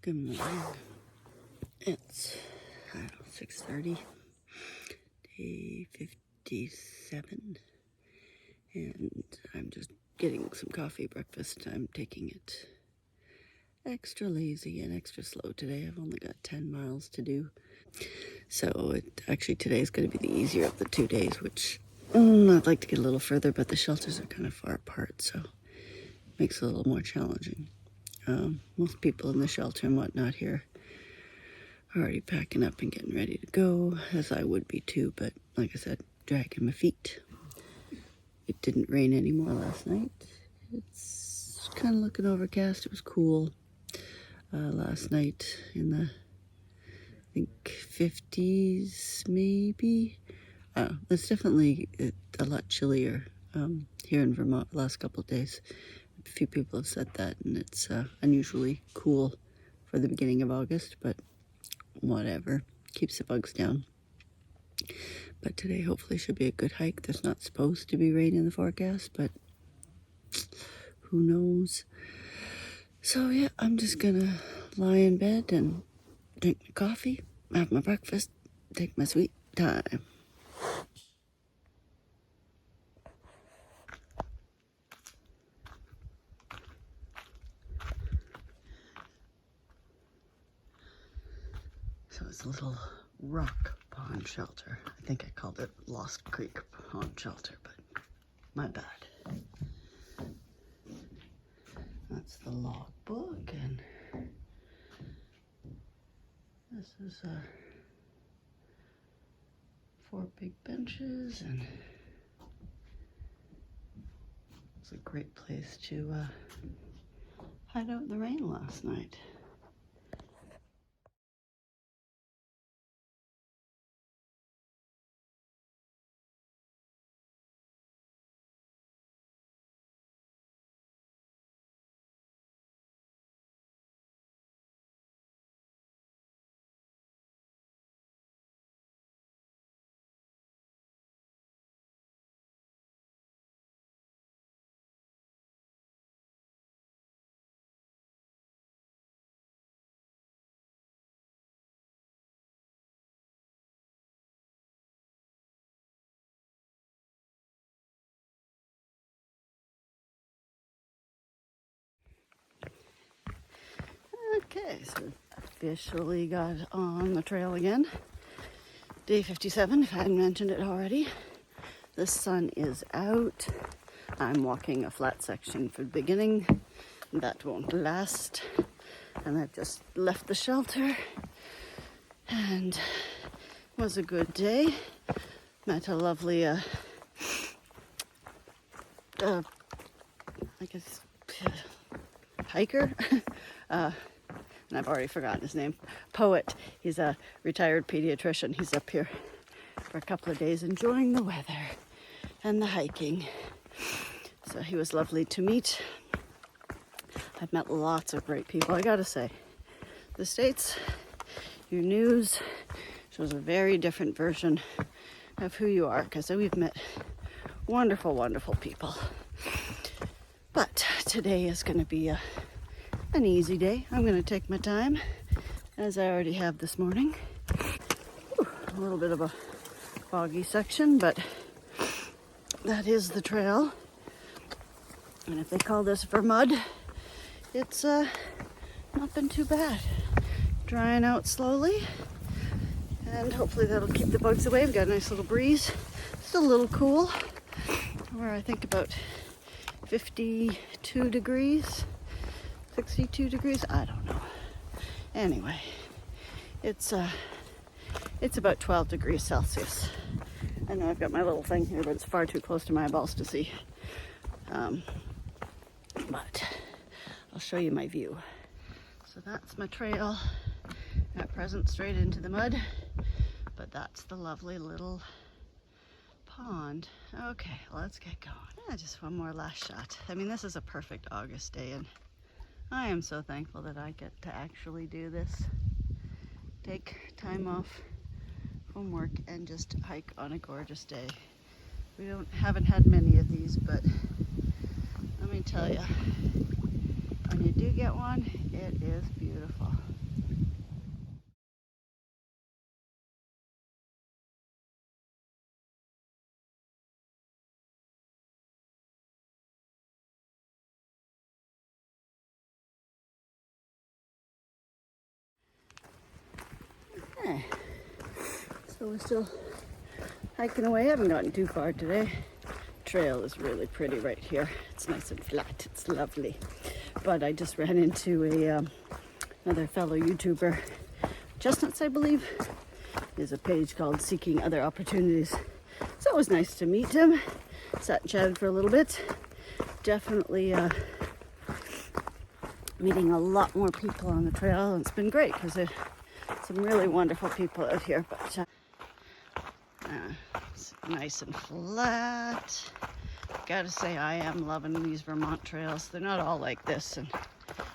Good morning. It's, I don't know, 6:30, day 57, and I'm just getting some coffee breakfast. I'm taking it extra lazy and extra slow today. I've only got 10 miles to do. So today is going to be the easier of the 2 days, which I'd like to get a little further, but the shelters are kind of far apart, so it makes it a little more challenging. Most people in the shelter and whatnot here are already packing up and getting ready to go, as I would be too, but like I said, dragging my feet. It didn't rain anymore last night. It's kind of looking overcast. It was cool last night in the, I think, 50s maybe. It's definitely a lot chillier here in Vermont the last couple of days. A few people have said that, and it's unusually cool for the beginning of August, but whatever, keeps the bugs down. But today hopefully should be a good hike. There's not supposed to be rain in the forecast, but who knows. So yeah, I'm just gonna lie in bed and drink my coffee, have my breakfast, take my sweet time. So it's a little rock pond shelter. I think I called it Lost Creek Pond Shelter, but my bad. That's the log book, and this is 4 big benches, and it's a great place to hide out in the rain last night. Okay, so officially got on the trail again. Day 57, if I hadn't mentioned it already. The sun is out. I'm walking a flat section for the beginning. That won't last. And I've just left the shelter. And it was a good day. Met a lovely, hiker. And I've already forgotten his name. Poet. He's a retired pediatrician. He's up here for a couple of days enjoying the weather and the hiking. So he was lovely to meet. I've met lots of great people. I gotta say, the States, your news shows a very different version of who you are, because we've met wonderful, wonderful people. But today is going to be an easy day. I'm going to take my time, as I already have this morning. A little bit of a foggy section, but that is the trail. And if they call this Vermud, it's not been too bad. Drying out slowly, and hopefully that'll keep the bugs away. We've got a nice little breeze. Still a little cool. We're, I think, about 52 degrees, 62 degrees, I don't know. Anyway, it's about 12 degrees Celsius. I know I've got my little thing here, but it's far too close to my eyeballs to see. But I'll show you my view. So that's my trail. At present, straight into the mud, but that's the lovely little pond. Okay, let's get going. Yeah, just one more last shot. I mean, this is a perfect August day, and I am so thankful that I get to actually do this. Take time off from work and just hike on a gorgeous day. We haven't had many of these, but let me tell you, when you do get one, it is beautiful. Okay. So we're still hiking away. I haven't gotten too far today. Trail is really pretty right here. It's nice and flat. It's lovely. But I just ran into another fellow YouTuber. Chestnuts, I believe. There's a page called Seeking Other Opportunities. So it was nice to meet him. Sat and chatted for a little bit. Definitely meeting a lot more people on the trail. And it's been great because there's some really wonderful people out here. But it's nice and flat. Gotta say, I am loving these Vermont trails. They're not all like this, and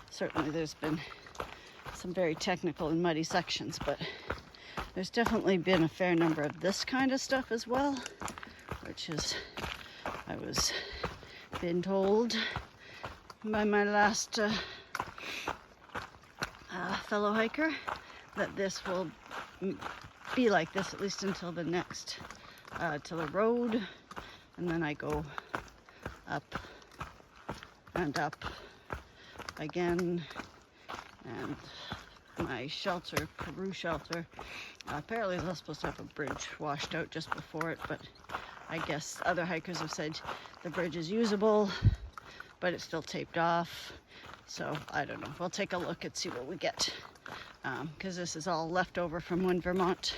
certainly there's been some very technical and muddy sections, but there's definitely been a fair number of this kind of stuff as well, which is, I was been told by my last fellow hiker that this will be like this at least until the next to the road, and then I go up and up again. And my shelter, Peru shelter, apparently is not supposed to have a bridge washed out just before it, but I guess other hikers have said the bridge is usable, but it's still taped off. So I don't know. We'll take a look and see what we get. Because this is all leftover from when Vermont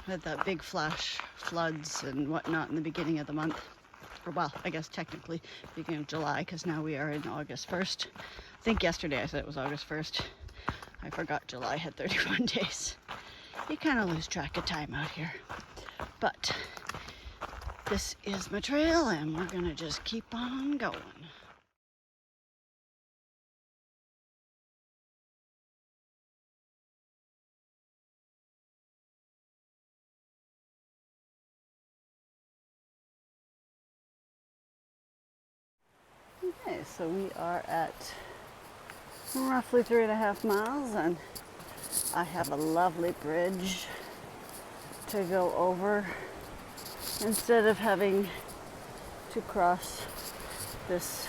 had that big flash floods and whatnot in the beginning of the month. Or, well, I guess technically beginning of July, because now we are in August 1st. I think yesterday I said it was August 1st. I forgot July had 31 days. You kind of lose track of time out here. But this is my trail, and we're going to just keep on going. Okay, so we are at roughly 3.5 miles, and I have a lovely bridge to go over instead of having to cross this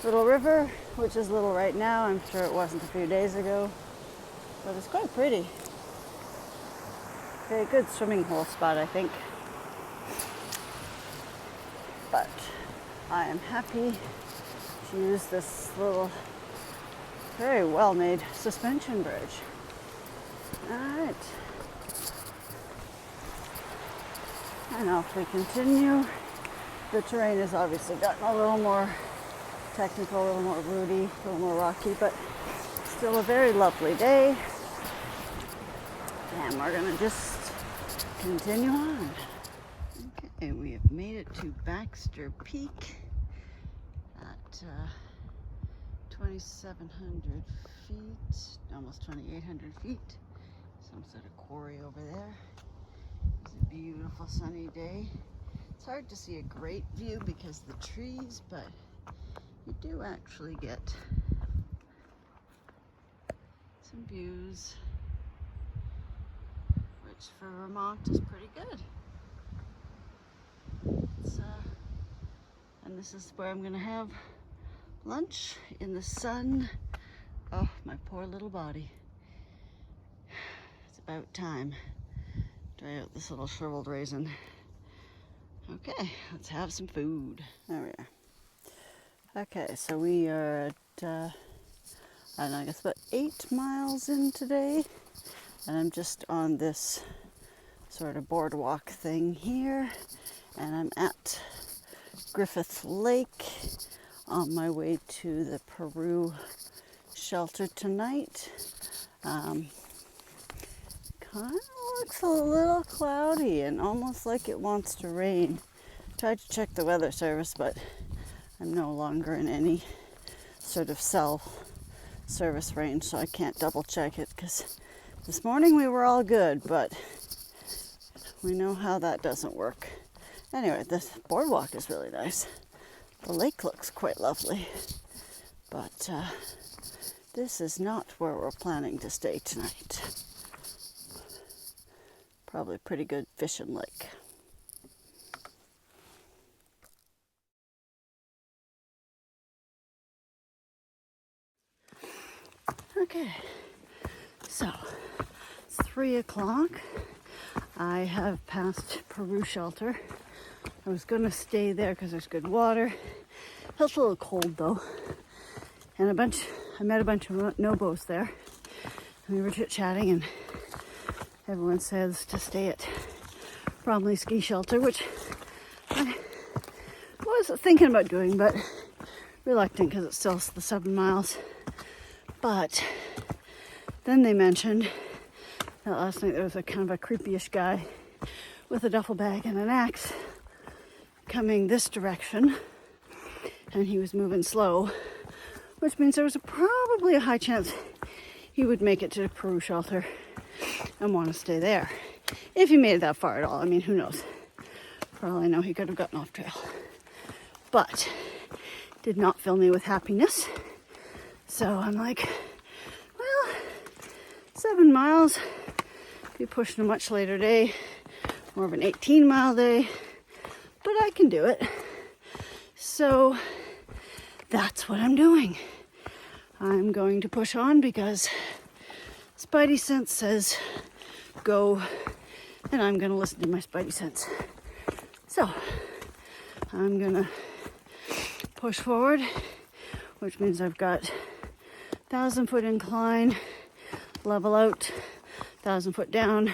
little river, which is little right now. I'm sure it wasn't a few days ago, but it's quite pretty. Very good swimming hole spot, I think. But I am happy to use this little, very well-made suspension bridge. All right. And now if we continue, the terrain has obviously gotten a little more technical, a little more rooty, a little more rocky, but still a very lovely day. And we're gonna just continue on. Okay, we have made it to Baxter Peak at 2,700 feet, almost 2,800 feet. Some sort of quarry over there. It's a beautiful sunny day. It's hard to see a great view because of the trees, but you do actually get some views, which for Vermont is pretty good. And this is where I'm gonna have lunch in the sun. Oh, my poor little body. It's about time. Dry out this little shriveled raisin. Okay, let's have some food. There we are. Okay, so we are at, I don't know, I guess about 8 miles in today. And I'm just on this sort of boardwalk thing here. And I'm at Griffith Lake on my way to the Peru shelter tonight. Kind of looks a little cloudy and almost like it wants to rain. Tried to check the weather service, but I'm no longer in any sort of cell service range, so I can't double check it, because this morning we were all good, but we know how that doesn't work. Anyway, this boardwalk is really nice. The lake looks quite lovely, But this is not where we're planning to stay tonight. Probably a pretty good fishing lake. Okay, so it's 3 o'clock. I have passed Peru shelter. I was gonna stay there because there's good water. Felt a little cold though. And I met a bunch of nobos there. And we were chit-chatting and everyone says to stay at Bromley Ski Shelter, which I was thinking about doing, but reluctant because it's still the 7 miles. But then they mentioned that last night there was a kind of a creepy-ish guy with a duffel bag and an axe coming this direction, and he was moving slow, which means there was probably a high chance he would make it to the Peru shelter and want to stay there. If he made it that far at all. I mean, who knows? For all I know, he could have gotten off trail. But did not fill me with happiness. So I'm like, well, 7 miles, be pushing a much later day, more of an 18-mile day, but I can do it. So that's what I'm doing. I'm going to push on because Spidey sense says go, and I'm going to listen to my Spidey sense. So I'm going to push forward, which means I've got 1,000-foot incline, level out, 1,000-foot down,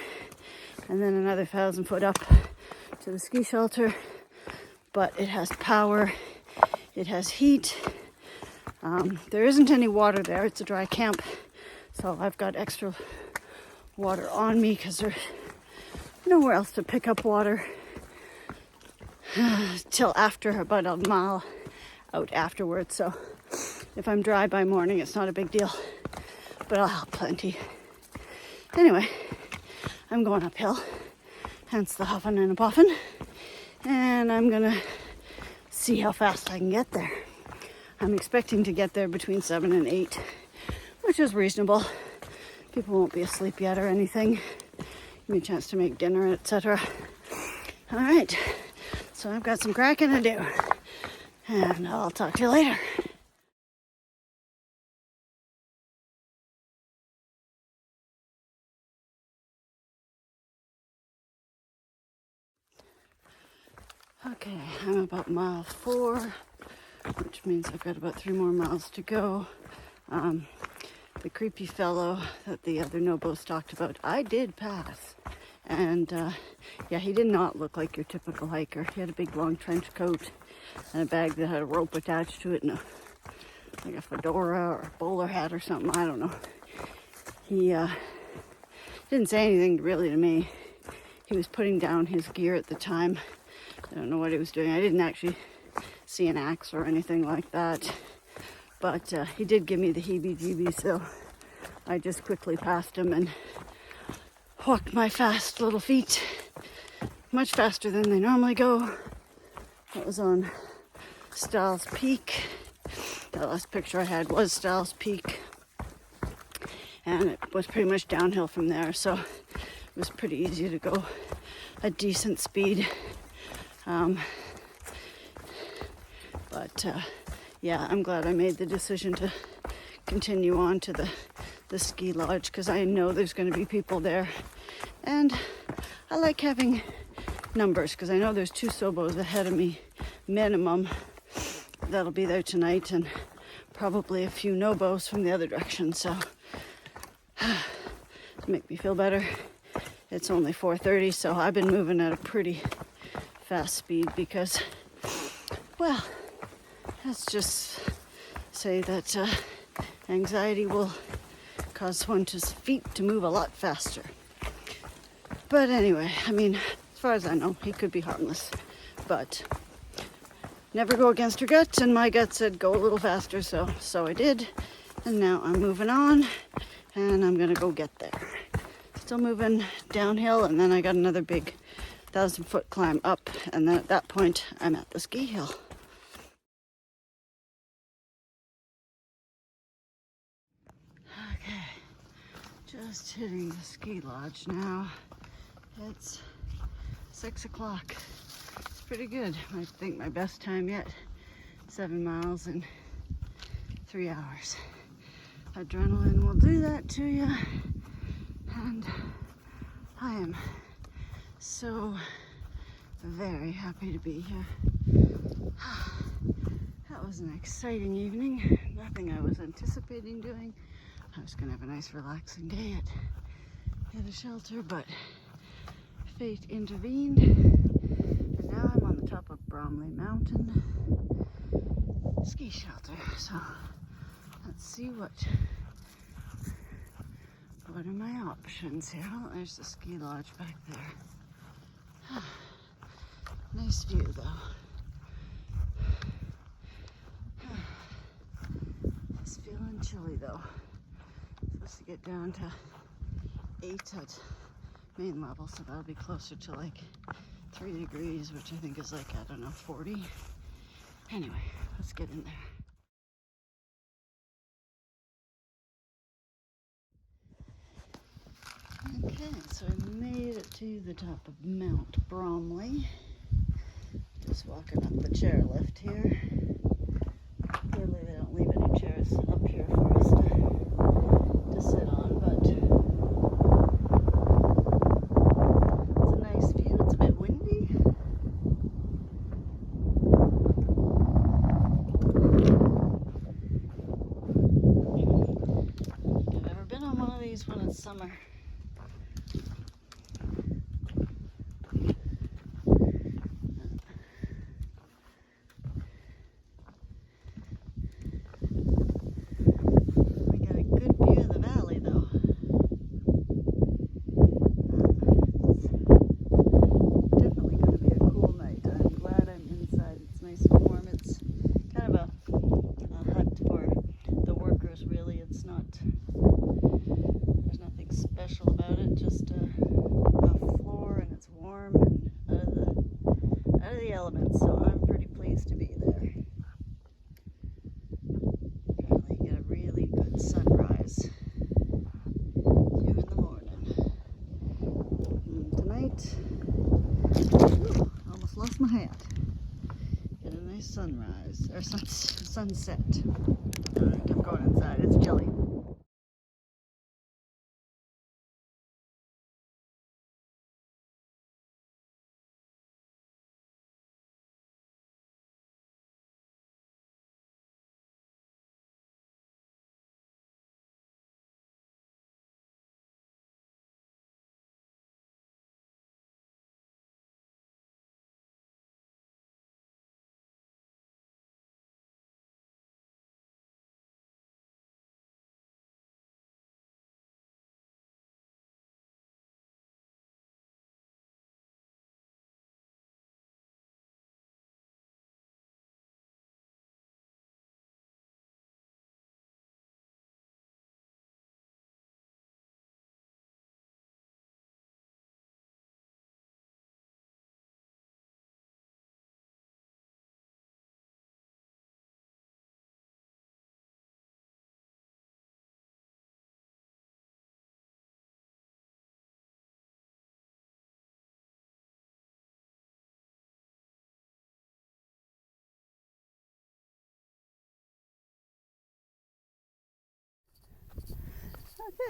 and then another 1,000-foot up to the ski shelter. But it has power, it has heat. There isn't any water there, it's a dry camp. So I've got extra water on me because there's nowhere else to pick up water till after about a mile out afterwards. So if I'm dry by morning, it's not a big deal, but I'll have plenty. Anyway, I'm going uphill, hence the huffing and a puffing, and I'm gonna see how fast I can get there. I'm expecting to get there between 7 and 8, which is reasonable. People won't be asleep yet or anything. Give me a chance to make dinner, etc. All right, so I've got some cracking to do, and I'll talk to you later. Okay, I'm about mile 4, which means I've got about 3 more miles to go. The creepy fellow that the other nobos talked about, I did pass. And yeah, he did not look like your typical hiker. He had a big long trench coat and a bag that had a rope attached to it and like a fedora or a bowler hat or something, I don't know. He didn't say anything really to me. He was putting down his gear at the time. I don't know what he was doing. I didn't actually see an axe or anything like that. But he did give me the heebie-jeebies, so I just quickly passed him and walked my fast little feet, much faster than they normally go. That was on Styles Peak. That last picture I had was Styles Peak. And it was pretty much downhill from there, so it was pretty easy to go a decent speed. Yeah, I'm glad I made the decision to continue on to the ski lodge because I know there's going to be people there. And I like having numbers because I know there's 2 Sobos ahead of me, minimum, that'll be there tonight, and probably a few Nobos from the other direction. So to make me feel better, it's only 4:30, so I've been moving at a pretty fast speed because, well, let's just say that anxiety will cause one's feet to move a lot faster. But anyway, I mean, as far as I know, he could be harmless. But never go against your gut, and my gut said go a little faster, so I did. And now I'm moving on, and I'm gonna go get there. Still moving downhill, and then I got another big 1,000-foot climb up, and then at that point, I'm at the ski hill. Just hitting the ski lodge now. It's 6 o'clock. It's pretty good. I think my best time yet. 7 miles in 3 hours. Adrenaline will do that to you. And I am so very happy to be here. That was an exciting evening. Nothing I was anticipating doing. I was gonna have a nice relaxing day at the shelter, but fate intervened. And now I'm on the top of Bromley Mountain ski shelter. So let's see what are my options here. Oh, there's the ski lodge back there. Nice view though. It's feeling chilly though. Supposed to get down to 8 at main level, so that'll be closer to like 3 degrees, which I think is like, I don't know, 40. Anyway, let's get in there. Okay, so I made it to the top of Mount Bromley. Just walking up the chairlift here. Clearly they don't leave any chairs up here for us to sit on, but it's a nice view. It's a bit windy. I've never been on one of these when it's summer. So I'm pretty pleased to be there. Apparently you get a really good sunrise here in the morning. And tonight, almost lost my hat. Get a nice sunrise, or sunset. I kept going inside, it's chilly.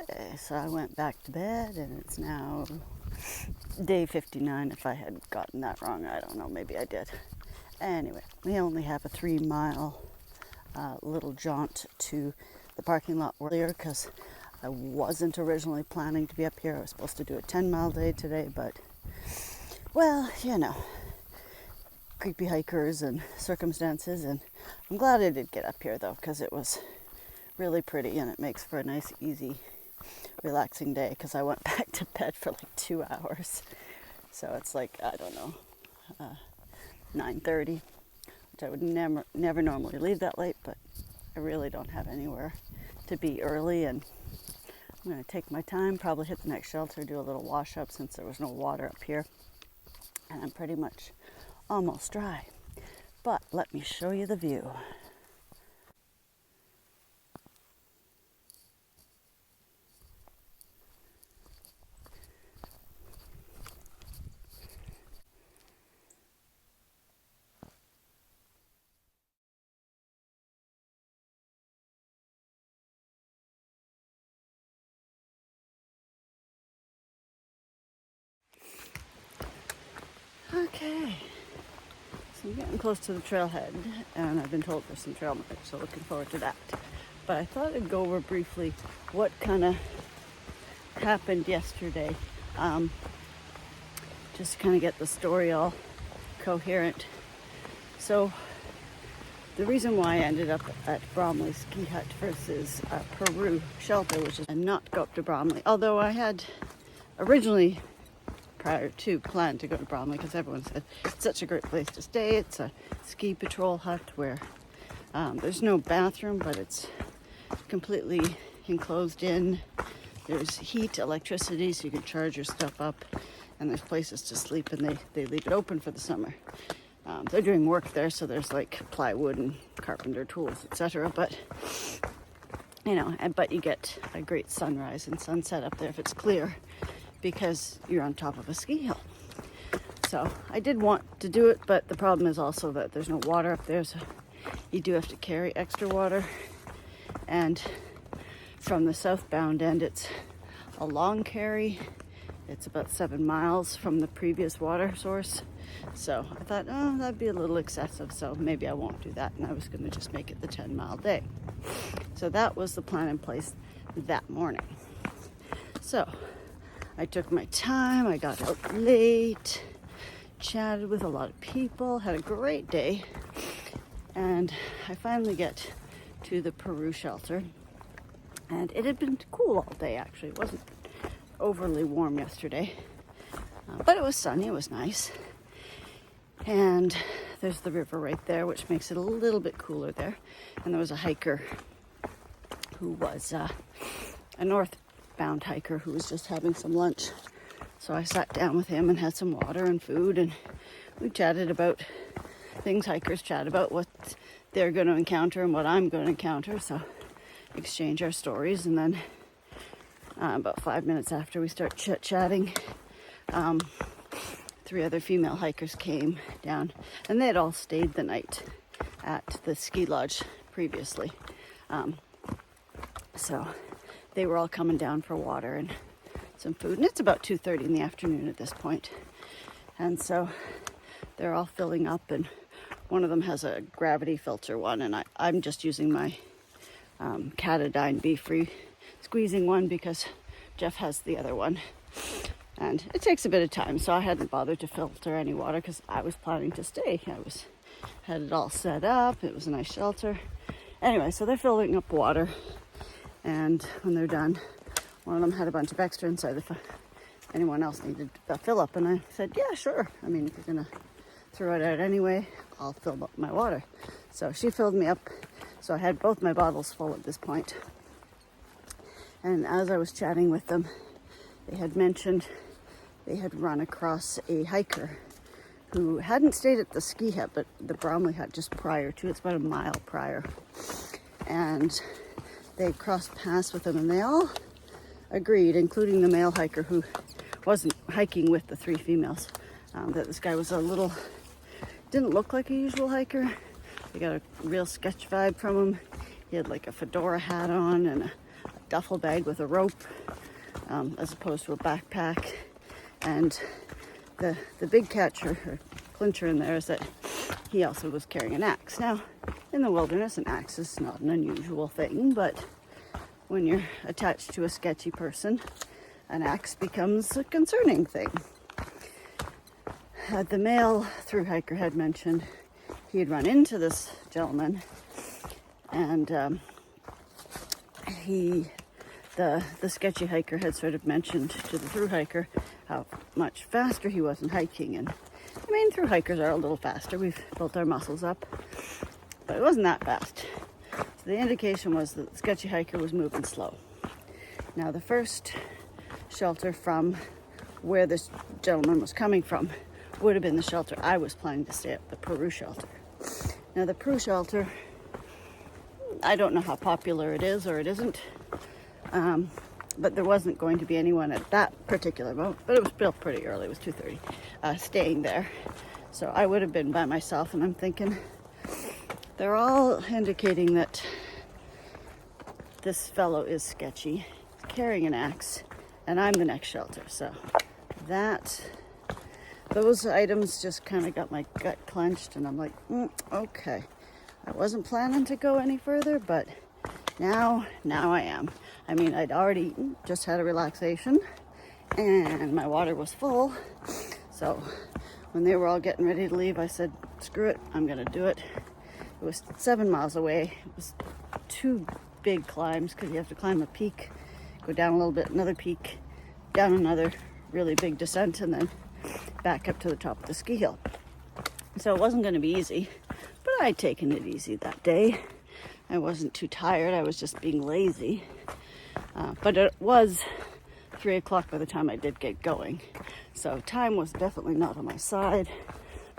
Okay, so I went back to bed and it's now day 59. If I had gotten that wrong, I don't know, maybe I did. Anyway, we only have a 3-mile little jaunt to the parking lot earlier because I wasn't originally planning to be up here. I was supposed to do a 10-mile day today, but, well, you know, creepy hikers and circumstances, and I'm glad I did get up here though, because it was really pretty and it makes for a nice, easy, relaxing day, because I went back to bed for like 2 hours. So it's like, I don't know, 9:30, which I would never normally leave that late, but I really don't have anywhere to be early, and I'm going to take my time, probably hit the next shelter, do a little wash up since there was no water up here, and I'm pretty much almost dry. But let me show you the view. Okay, so I'm getting close to the trailhead, and I've been told there's some trail marks, so looking forward to that. But I thought I'd go over briefly what kind of happened yesterday, just to kind of get the story all coherent. So the reason why I ended up at Bromley Ski Hut versus Peru shelter, which is and not go up to Bromley, although I had originally prior to planned to go to Bromley because everyone said it's such a great place to stay. It's a ski patrol hut where there's no bathroom, but it's completely enclosed in. There's heat, electricity, so you can charge your stuff up, and there's places to sleep, and they leave it open for the summer. They're doing work there, so there's like plywood and carpenter tools, etc. But but you get a great sunrise and sunset up there if it's clear, because you're on top of a ski hill. So I did want to do it, but the problem is also that there's no water up there, so you do have to carry extra water. And from the southbound end, it's a long carry. It's about 7 miles from the previous water source. So I thought, oh, that'd be a little excessive, so maybe I won't do that. And I was going to just make it the 10-mile day. So that was the plan in place that morning. So I took my time, I got out late, chatted with a lot of people, had a great day, and I finally get to the Peru shelter. And it had been cool all day, actually. It wasn't overly warm yesterday, but it was sunny, it was nice. And there's the river right there, which makes it a little bit cooler there. And there was a hiker who was a northbound hiker who was just having some lunch. So I sat down with him and had some water and food, and we chatted about things hikers chat about, what they're going to encounter and what I'm going to encounter. So exchange our stories, and then about 5 minutes after we start chit-chatting, 3 other female hikers came down, and they had all stayed the night at the ski lodge previously. So they were all coming down for water and some food, and it's about 2:30 in the afternoon at this point. And so they're all filling up, and one of them has a gravity filter one, and I'm just using my Catadine Be-Free squeezing one because Jeff has the other one. And it takes a bit of time, so I hadn't bothered to filter any water because I was planning to stay. Had it all set up. It was a nice shelter. Anyway, so they're filling up water, and when they're done, one of them had a bunch of extra inside if anyone else needed a fill up, and I said, yeah, sure. I mean, if you're gonna throw it out anyway, I'll fill up my water. So she filled me up, so I had both my bottles full at this point. And as I was chatting with them, they had mentioned they had run across a hiker who hadn't stayed at the ski hut, but the Bromley hut just prior to. It's about a mile prior. And they crossed paths with him, and they all agreed, including the male hiker who wasn't hiking with the 3 females, that this guy was didn't look like a usual hiker. They got a real sketch vibe from him. He had like a fedora hat on and a duffel bag with a rope, as opposed to a backpack. And the big catcher or clincher in there is that he also was carrying an axe. Now, in the wilderness, an axe is not an unusual thing, but when you're attached to a sketchy person, an axe becomes a concerning thing. The male thru-hiker had mentioned he had run into this gentleman, and the sketchy hiker had sort of mentioned to the thru-hiker how much faster he was in hiking. And I mean, thru-hikers are a little faster. We've built our muscles up, but it wasn't that fast. So the indication was that the sketchy hiker was moving slow. Now, the first shelter from where this gentleman was coming from would have been the shelter I was planning to stay at, the Peru shelter. Now, the Peru shelter, I don't know how popular it is or it isn't, but there wasn't going to be anyone at that particular moment, but it was still pretty early, it was 2:30, staying there. So I would have been by myself, and I'm thinking, they're all indicating that this fellow is sketchy, carrying an axe, and I'm the next shelter. So that those items just kind of got my gut clenched, and I'm like, okay. I wasn't planning to go any further, but now I am. I mean, I'd already eaten, just had a relaxation, and my water was full. So when they were all getting ready to leave, I said, screw it, I'm gonna do it. It was 7 miles away. It was 2 big climbs because you have to climb a peak, go down a little bit, another peak, down another really big descent, and then back up to the top of the ski hill. So it wasn't going to be easy, but I'd taken it easy that day. I wasn't too tired. I was just being lazy. But it was 3 o'clock by the time I did get going. So time was definitely not on my side.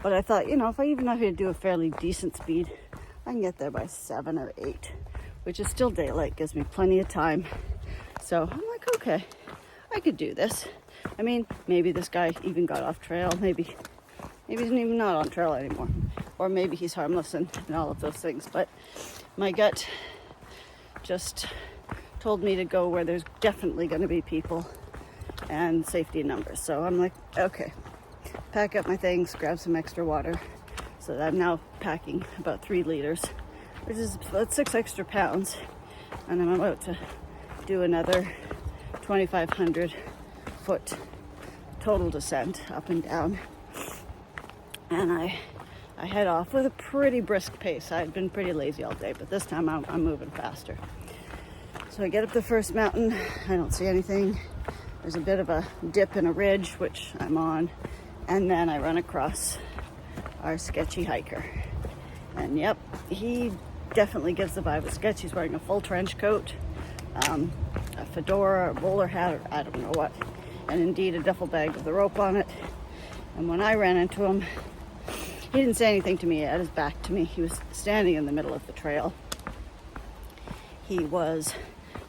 But I thought, if I even have to do a fairly decent speed, I can get there by 7 or 8, which is still daylight, gives me plenty of time. So I'm like, okay, I could do this. I mean, maybe this guy even got off trail. Maybe he's even not on trail anymore. Or maybe he's harmless and all of those things. But my gut just told me to go where there's definitely going to be people and safety in numbers. So I'm like, okay, pack up my things, grab some extra water. So I'm now packing about 3 liters, which is about 6 extra pounds. And I'm about to do another 2,500 foot total descent up and down. And I head off with a pretty brisk pace. I'd been pretty lazy all day, but this time I'm moving faster. So I get up the first mountain. I don't see anything. There's a bit of a dip in a ridge, which I'm on. And then I run across our Sketchy hiker. And yep, he definitely gives the vibe of Sketchy. He's wearing a full trench coat, a fedora, a bowler hat, or I don't know what. And indeed a duffel bag with a rope on it. And when I ran into him, he didn't say anything to me. He had his back to me. He was standing in the middle of the trail. He was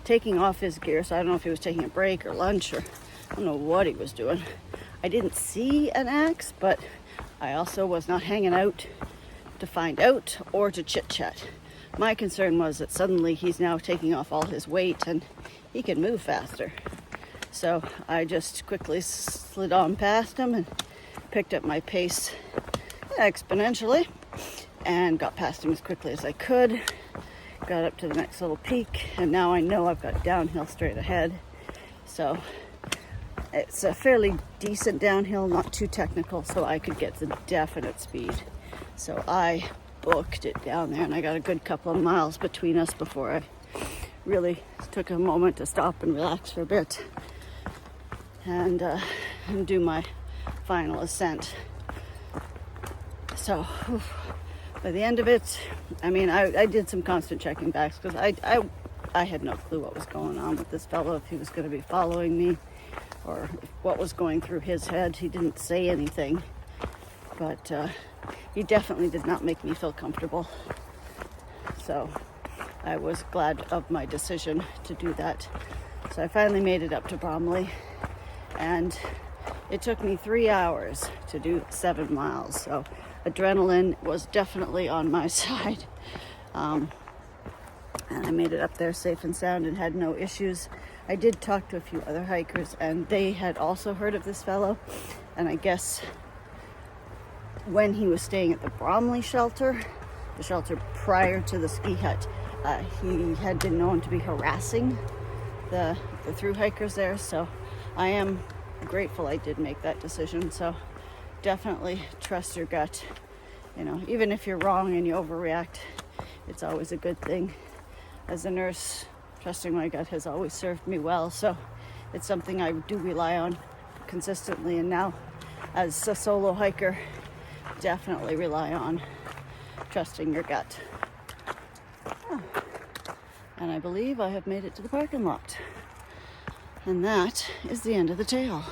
taking off his gear, so I don't know if he was taking a break or lunch, or I don't know what he was doing. I didn't see an axe, but I also was not hanging out to find out or to chit-chat. My concern was that suddenly he's now taking off all his weight and he can move faster. So I just quickly slid on past him and picked up my pace exponentially and got past him as quickly as I could. Got up to the next little peak, and now I know I've got downhill straight ahead. So it's a fairly decent downhill, not too technical, so I could get the definite speed. So I booked it down there, and I got a good couple of miles between us before I really took a moment to stop and relax for a bit and do my final ascent. So by the end of it, I mean, I did some constant checking backs because I had no clue what was going on with this fellow, if he was going to be following me or what was going through his head. He didn't say anything, but he definitely did not make me feel comfortable. So I was glad of my decision to do that. So I finally made it up to Bromley, and it took me 3 hours to do 7 miles. So adrenaline was definitely on my side. And I made it up there safe and sound and had no issues. I did talk to a few other hikers, and they had also heard of this fellow. And I guess when he was staying at the Bromley shelter, the shelter prior to the ski hut, he had been known to be harassing the thru-hikers there. So I am grateful I did make that decision. So definitely trust your gut. Even if you're wrong and you overreact, it's always a good thing. As a nurse, trusting my gut has always served me well. So it's something I do rely on consistently. And now as a solo hiker, definitely rely on trusting your gut. And I believe I have made it to the parking lot. And that is the end of the trail.